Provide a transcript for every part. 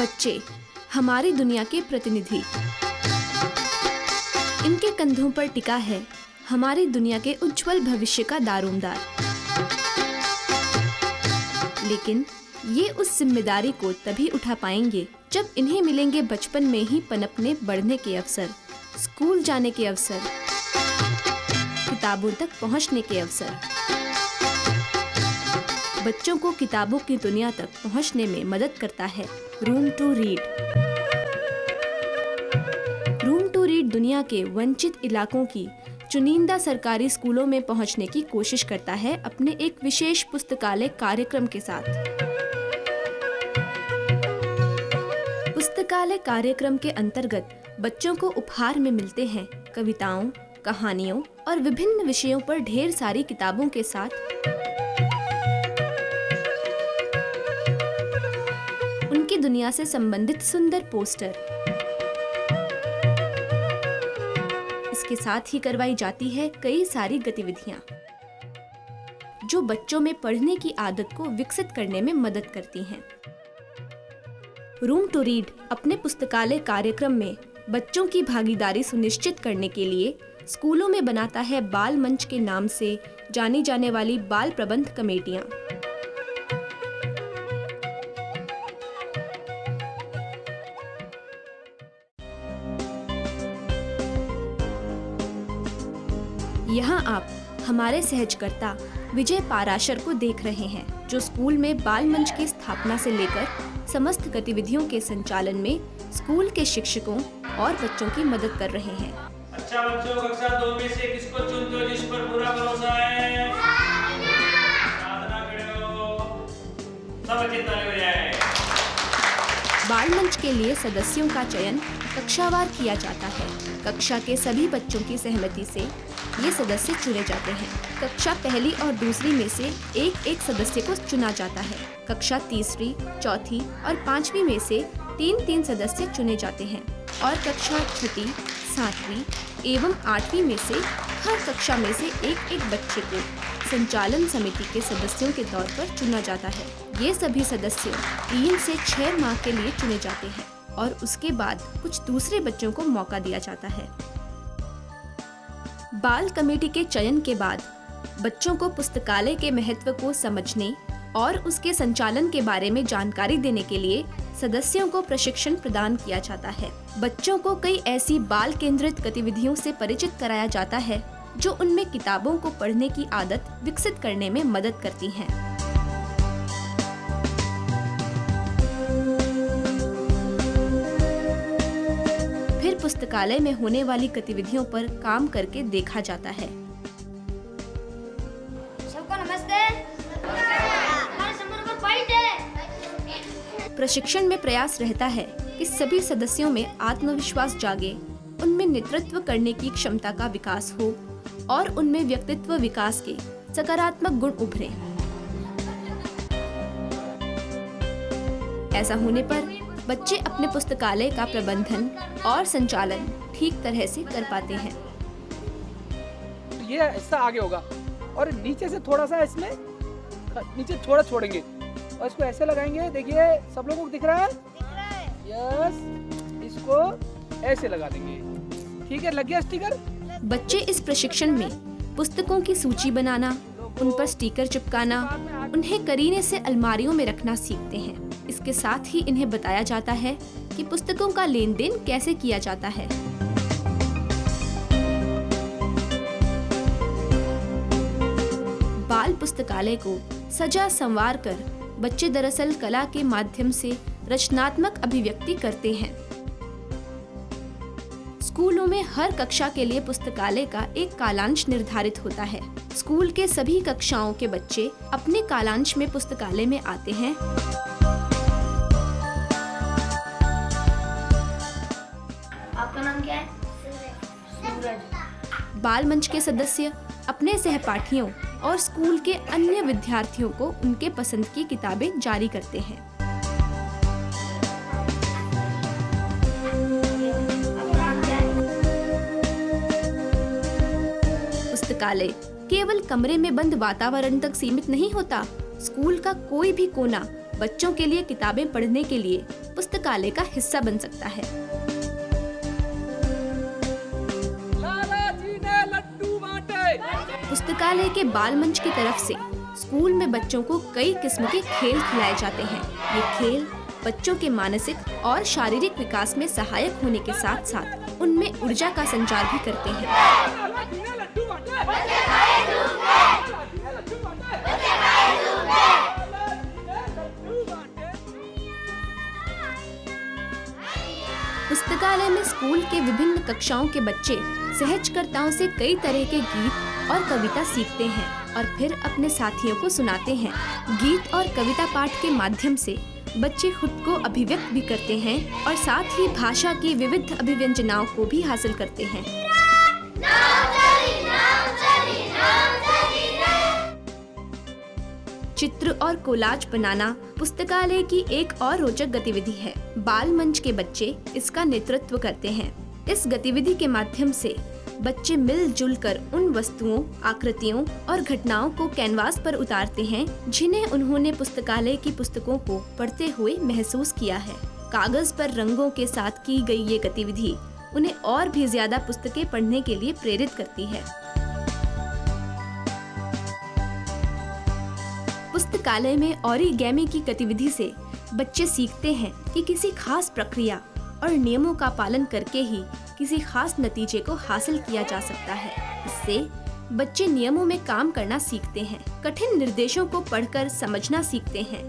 बच्चे हमारी दुनिया के प्रतिनिधि। इनके कंधों पर टिका है हमारी दुनिया के उज्जवल भविष्य का दारोमदार। लेकिन ये उस जिम्मेदारी को तभी उठा पाएंगे जब इन्हें मिलेंगे बचपन में ही पनपने बढ़ने के अवसर, स्कूल जाने के अवसर, किताबों तक पहुंचने के अवसर। बच्चों को किताबों की दुनिया तक पहुंचने में मदद करता है Room to Read. Room to Read दुनिया के वंचित इलाकों की चुनिंदा सरकारी स्कूलों में पहुंचने की कोशिश करता है अपने एक विशेष पुस्तकालय कार्यक्रम के साथ। पुस्तकालय कार्यक्रम के अंतर्गत बच्चों को उपहार में मिलते हैं कविताओं, कहानियों और विभिन्न विषयों पर ढेर सारी किताबों के साथ उनकी दुनिया से संबंधित सुंदर पोस्टर। इसके साथ ही करवाई जाती है कई सारी गतिविधियां जो बच्चों में पढ़ने की आदत को विकसित करने में मदद करती हैं। रूम टू रीड अपने पुस्तकालय कार्यक्रम में बच्चों की भागीदारी सुनिश्चित करने के लिए स्कूलों में बनाता है बाल मंच के नाम से जानी जाने वाली बाल प्रबंध कमेटियां। यहाँ आप हमारे सहजकर्ता विजय पाराशर को देख रहे हैं, जो स्कूल में बाल मंच की स्थापना से लेकर समस्त गतिविधियों के संचालन में स्कूल के शिक्षकों और बच्चों की मदद कर रहे हैं। अच्छा बच्चों, कक्षा 2 में से किसको चुनते हो जिस पर पूरा भरोसा है? साधना खड़े हो, सब बच्चे ताली बजाएं। बाल मंच के लिए सदस्यों का चयन कक्षावार किया जाता है। कक्षा के सभी बच्चों की सहमति से ये सदस्य चुने जाते हैं। कक्षा पहली और दूसरी में से एक एक सदस्य को चुना जाता है। कक्षा तीसरी, चौथी और पांचवी में से 3-3 सदस्य चुने जाते हैं और कक्षा छठी, 7वीं एवं 8वीं में से हर कक्षा में से एक एक बच्चे को संचालन समिति के सदस्यों के तौर पर चुना जाता है। ये सभी सदस्य 3 से 6 माह के लिए चुने जाते हैं और उसके बाद कुछ दूसरे बच्चों को मौका दिया जाता है। बाल कमेटी के चयन के बाद बच्चों को पुस्तकालय के महत्व को समझने और उसके संचालन के बारे में जानकारी देने के लिए सदस्यों को प्रशिक्षण प्रदान किया जाता है। बच्चों को कई ऐसी बाल केंद्रित गतिविधियों से परिचित कराया जाता है जो उनमें किताबों को पढ़ने की आदत विकसित करने में मदद करती हैं। फिर पुस्तकालय में होने वाली गतिविधियों पर काम करके देखा जाता है। सबको नमस्ते। हमारे समूह पर पॉइंट है। प्रशिक्षण में प्रयास रहता है कि सभी सदस्यों में आत्मविश्वास जागे, उनमें नेतृत्व करने की क्षमता का विकास हो और उनमें व्यक्तित्व विकास के सकारात्मक गुण उभरे। ऐसा होने पर बच्चे अपने पुस्तकालय का प्रबंधन और संचालन ठीक तरह से कर पाते हैं। ये हिस्सा आगे होगा और नीचे से थोड़ा सा इसमें नीचे थोड़ा छोड़ेंगे और इसको ऐसे लगाएंगे। देखिए सब लोगों को दिख रहा है? यस, इसको ऐसे लगा देंगे। ठीक है, लग गया स्टिकर। बच्चे इस प्रशिक्षण में पुस्तकों की सूची बनाना, उन पर स्टिकर चिपकाना, उन्हें करीने से अलमारियों में रखना सीखते हैं। इसके साथ ही इन्हें बताया जाता है कि पुस्तकों का लेन देन कैसे किया जाता है। बाल पुस्तकालय को सजा संवार कर बच्चे दरअसल कला के माध्यम से रचनात्मक अभिव्यक्ति करते हैं। स्कूलों में हर कक्षा के लिए पुस्तकालय का एक कालांश निर्धारित होता है। स्कूल के सभी कक्षाओं के बच्चे अपने कालांश में पुस्तकालय में आते हैं। आपका नाम क्या है? सूरज। बाल मंच के सदस्य अपने सहपाठियों और स्कूल के अन्य विद्यार्थियों को उनके पसंद की किताबें जारी करते हैं। पुस्तकालय केवल कमरे में बंद वातावरण तक सीमित नहीं होता। स्कूल का कोई भी कोना बच्चों के लिए किताबें पढ़ने के लिए पुस्तकालय का हिस्सा बन सकता है। लाला जी ने लड्डू बांटे। पुस्तकालय के बाल मंच की तरफ से स्कूल में बच्चों को कई किस्म के खेल खिलाए जाते हैं। ये खेल बच्चों के मानसिक और शारीरिक विकास में सहायक होने के साथ साथ उनमें ऊर्जा का संचार भी करते हैं। लाला जी ने लड्डू बांटे। लाला जी ने लड्डू बांटे। पुस्तकालय में स्कूल के विभिन्न कक्षाओं के बच्चे सहजकर्ताओं से कई तरह के गीत और कविता सीखते हैं और फिर अपने साथियों को सुनाते हैं। गीत और कविता पाठ के माध्यम से बच्चे खुद को अभिव्यक्त भी करते हैं और साथ ही भाषा की विविध अभिव्यंजनाओं को भी हासिल करते हैं। चित्र और कोलाज बनाना पुस्तकालय की एक और रोचक गतिविधि है। बाल मंच के बच्चे इसका नेतृत्व करते हैं। इस गतिविधि के माध्यम से बच्चे मिलजुल कर उन वस्तुओं, आकृतियों और घटनाओं को कैनवास पर उतारते हैं जिन्हें उन्होंने पुस्तकालय की पुस्तकों को पढ़ते हुए महसूस किया है। कागज पर रंगों के साथ की गई ये गतिविधि उन्हें और भी ज्यादा पुस्तकें पढ़ने के लिए प्रेरित करती है। पुस्तकालय में ओरिगैमी की गतिविधि से बच्चे सीखते हैं कि किसी खास प्रक्रिया और नियमों का पालन करके ही किसी खास नतीजे को हासिल किया जा सकता है। इससे बच्चे नियमों में काम करना सीखते हैं, कठिन निर्देशों को पढ़कर समझना सीखते हैं।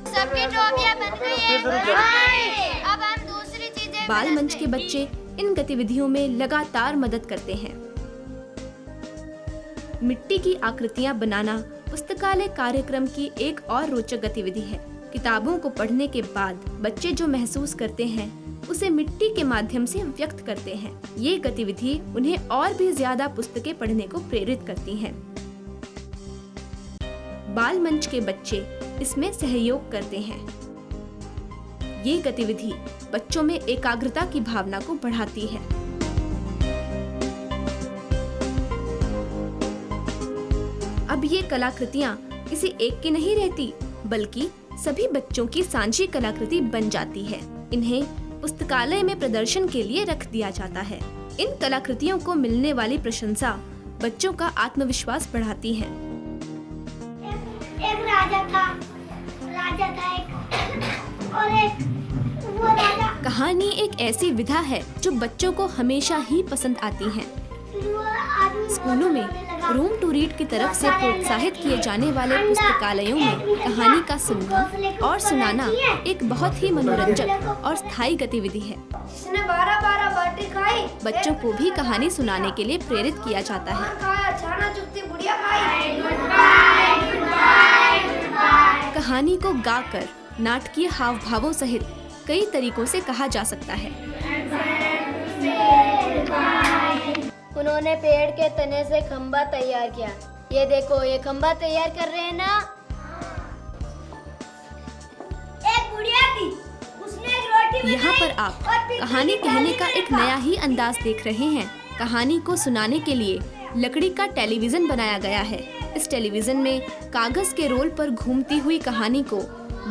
सबकी टोपियां बन गई हैं। अब हम दूसरी चीजें बाल मंच के बच्चे इन गतिविधियों में लगातार मदद करते हैं। मिट्टी की आकृतियां बनाना पुस्तकालय कार्यक्रम की एक और रोचक गतिविधि है। किताबों को पढ़ने के बाद बच्चे जो महसूस करते हैं उसे मिट्टी के माध्यम से व्यक्त करते हैं। ये गतिविधि उन्हें और भी ज्यादा पुस्तकें पढ़ने को प्रेरित करती हैं। बाल मंच के बच्चे इसमें सहयोग करते हैं। ये गतिविधि बच्चों में एकाग्रता की भावना को बढ़ाती है। अब ये कलाकृतियाँ किसी एक की नहीं रहती, बल्कि सभी बच्चों की साझी कलाकृति बन जाती है। इन्हें पुस्तकालय में प्रदर्शन के लिए रख दिया जाता है। इन कलाकृतियों को मिलने वाली प्रशंसा बच्चों का आत्मविश्वास बढ़ाती है। एक राजा था एक और एक वो राजा। कहानी एक ऐसी विधा है जो बच्चों को हमेशा ही पसंद आती है। स्कूलों में रूम टू रीड की तरफ से प्रोत्साहित किए जाने वाले पुस्तकालयों में कहानी का सुनना और सुनाना एक बहुत ही मनोरंजक और स्थायी गतिविधि है। जिसने 12 बाटी खाई, बच्चों को भी कहानी सुनाने के लिए प्रेरित किया जाता है। खाया छाना चुपती बुढ़िया खाई। कहानी को गाकर नाटकीय हाव भावों सहित कई तरीकों से कहा जा सकता है। उन्होंने पेड़ के तने से खंबा तैयार किया। ये देखो, ये खंबा तैयार कर रहे हैं ना। एक बुढ़िया थी, उसने एक रोटी बनाई। यहाँ पर आप और फिर कहानी कहने का एक देखा। नया ही अंदाज देख रहे हैं। कहानी को सुनाने के लिए लकड़ी का टेलीविजन बनाया गया है। इस टेलीविजन में कागज के रोल पर घूमती हुई कहानी को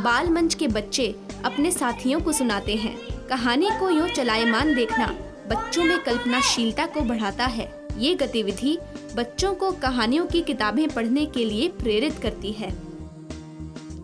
बाल मंच के बच्चे अपने साथियों को सुनाते हैं। कहानी को यूं चलायमान देखना बच्चों में कल्पनाशीलता को बढ़ाता है। ये गतिविधि बच्चों को कहानियों की किताबें पढ़ने के लिए प्रेरित करती है।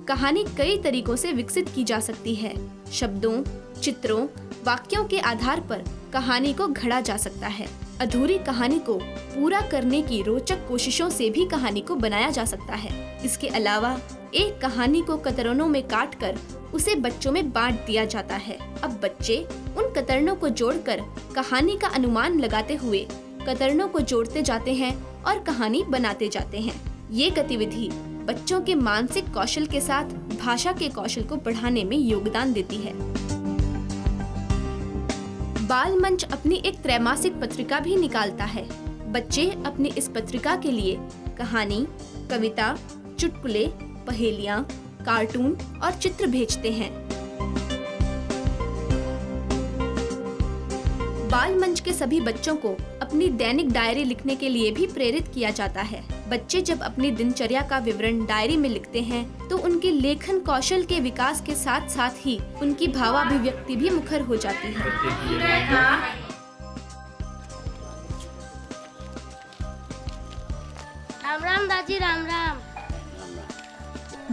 कहानी कई तरीकों से विकसित की जा सकती है। शब्दों, चित्रों, वाक्यों के आधार पर कहानी को घड़ा जा सकता है। अधूरी कहानी को पूरा करने की रोचक कोशिशों से भी कहानी को बनाया जा सकता है। इसके अलावा एक कहानी को कतरनों में काटकर उसे बच्चों में बांट दिया जाता है। अब बच्चे उन कतरनों को जोड़कर कहानी का अनुमान लगाते हुए कतरनों को जोड़ते जाते हैं और कहानी बनाते जाते हैं। ये गतिविधि बच्चों के मानसिक कौशल के साथ भाषा के कौशल को बढ़ाने में योगदान देती है। बाल मंच अपनी एक त्रैमासिक पत्रिका भी निकालता है। बच्चे अपनी इस पत्रिका के लिए कहानी, कविता, चुटकुले, पहेलियां, कार्टून और चित्र भेजते हैं। बाल मंच के सभी बच्चों को अपनी दैनिक डायरी लिखने के लिए भी प्रेरित किया जाता है। बच्चे जब अपनी दिनचर्या का विवरण डायरी में लिखते हैं तो उनके लेखन कौशल के विकास के साथ साथ ही उनकी भावाभिव्यक्ति भी मुखर हो जाती है। राम राम दादी, राम राम।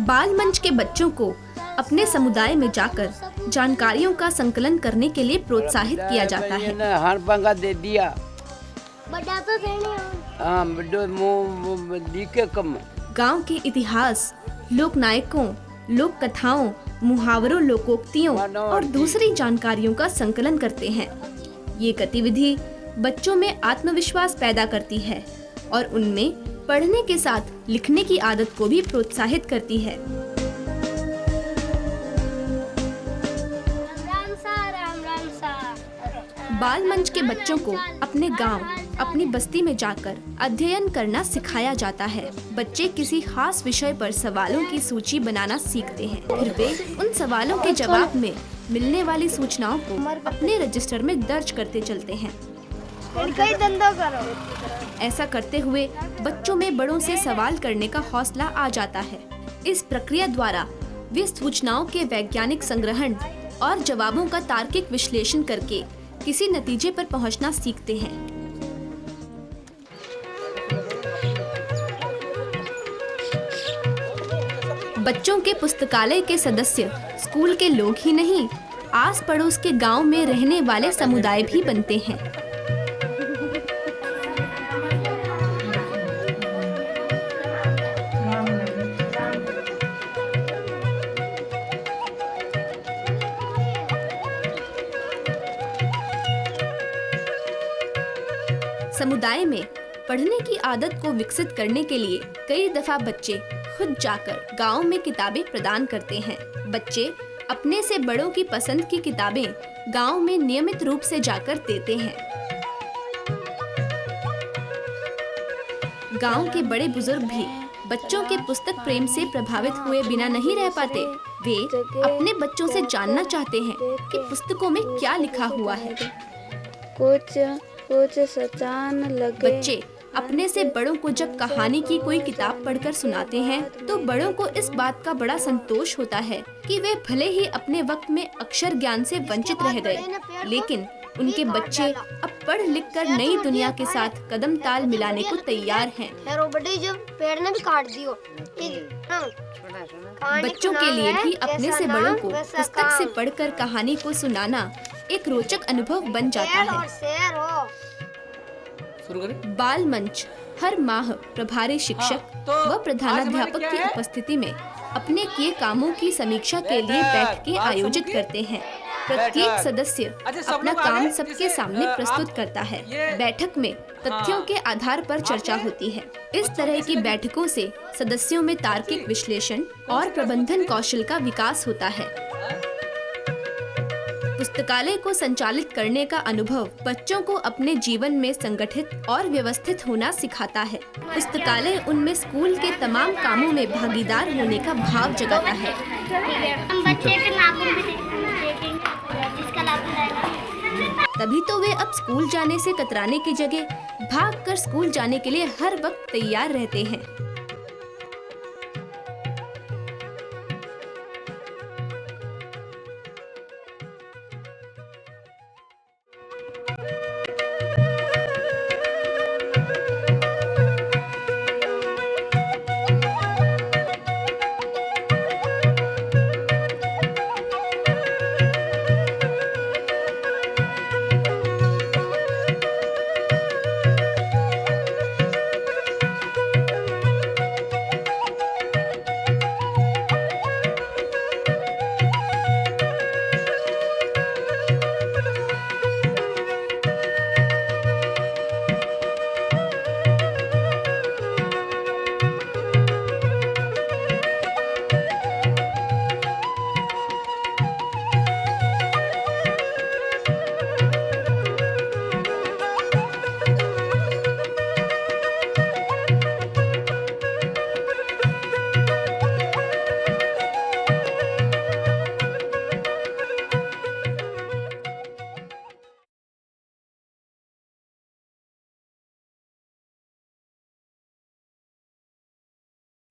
बाल मंच के बच्चों को अपने समुदाय में जाकर जानकारियों का संकलन करने के लिए प्रोत्साहित किया जाता है। हर पंगा दे दिया। बड़ा तो देने हाँ, बड़ो मो लिखे कम। गांव के इतिहास, लोक नायकों, लोक कथाओं, मुहावरों, लोकोक्तियों और दूसरी जानकारियों का संकलन करते हैं। ये गतिविधि बच्चों में आत्मविश्वास पैदा करती है और उनमें पढ़ने के साथ लिखने की आदत को भी प्रोत्साहित करती है। राम राम सा। बाल मंच के बच्चों को अपने गांव, अपनी बस्ती में जाकर अध्ययन करना सिखाया जाता है। बच्चे किसी खास विषय पर सवालों की सूची बनाना सीखते हैं। फिर वे उन सवालों के जवाब में मिलने वाली सूचनाओं को अपने रजिस्टर में दर्ज करते चलते हैं। कई धंधा करो। ऐसा करते हुए बच्चों में बड़ों से सवाल करने का हौसला आ जाता है। इस प्रक्रिया द्वारा वे सूचनाओं के वैज्ञानिक संग्रहण और जवाबों का तार्किक विश्लेषण करके किसी नतीजे पर पहुंचना सीखते हैं। बच्चों के पुस्तकालय के सदस्य स्कूल के लोग ही नहीं, आस पड़ोस के गांव में रहने वाले समुदाय भी बनते हैं। समुदाय में पढ़ने की आदत को विकसित करने के लिए कई दफा बच्चे खुद जाकर गांव में किताबें प्रदान करते हैं। बच्चे अपने से बड़ों की पसंद की किताबें गांव में नियमित रूप से जाकर देते हैं। गांव के बड़े बुजुर्ग भी बच्चों के पुस्तक प्रेम से प्रभावित हुए बिना नहीं रह पाते। वे अपने बच्चों से जानना चाहते हैं कि पुस्तकों में क्या लिखा हुआ है। कुछ सचान लगे। बच्चे अपने से बड़ों को जब कहानी की कोई किताब पढ़कर सुनाते हैं तो बड़ों को इस बात का बड़ा संतोष होता है कि वे भले ही अपने वक्त में अक्षर ज्ञान से वंचित रह गए, लेकिन उनके बच्चे अब पढ़ लिख कर नई दुनिया के साथ कदम ताल मिलाने को तैयार हैं। बच्चों के लिए भी अपने से बड़ों को पुस्तक से पढ़कर कहानी को सुनाना एक रोचक अनुभव बन जाता है। शुरू करें। बाल मंच हर माह प्रभारी शिक्षक व प्रधानाध्यापक की उपस्थिति में अपने किए कामों की समीक्षा के लिए बैठकें आयोजित करते हैं। प्रत्येक सदस्य अपना काम सबके सामने प्रस्तुत करता है। बैठक में तथ्यों के आधार पर चर्चा होती है। इस तरह की बैठकों से सदस्यों में तार्किक विश्लेषण और प्रबंधन कौशल का विकास होता है। पुस्तकालय को संचालित करने का अनुभव बच्चों को अपने जीवन में संगठित और व्यवस्थित होना सिखाता है। पुस्तकालय उनमें स्कूल के तमाम कामों में भागीदार होने का भाव जगाता है। हम बच्चे के नाखून भी देखेंगे, जिसका नाखून रहेगा। तभी तो वे अब स्कूल जाने से कतराने की जगह भागकर स्कूल जाने के लिए हर वक्त तैयार रहते हैं।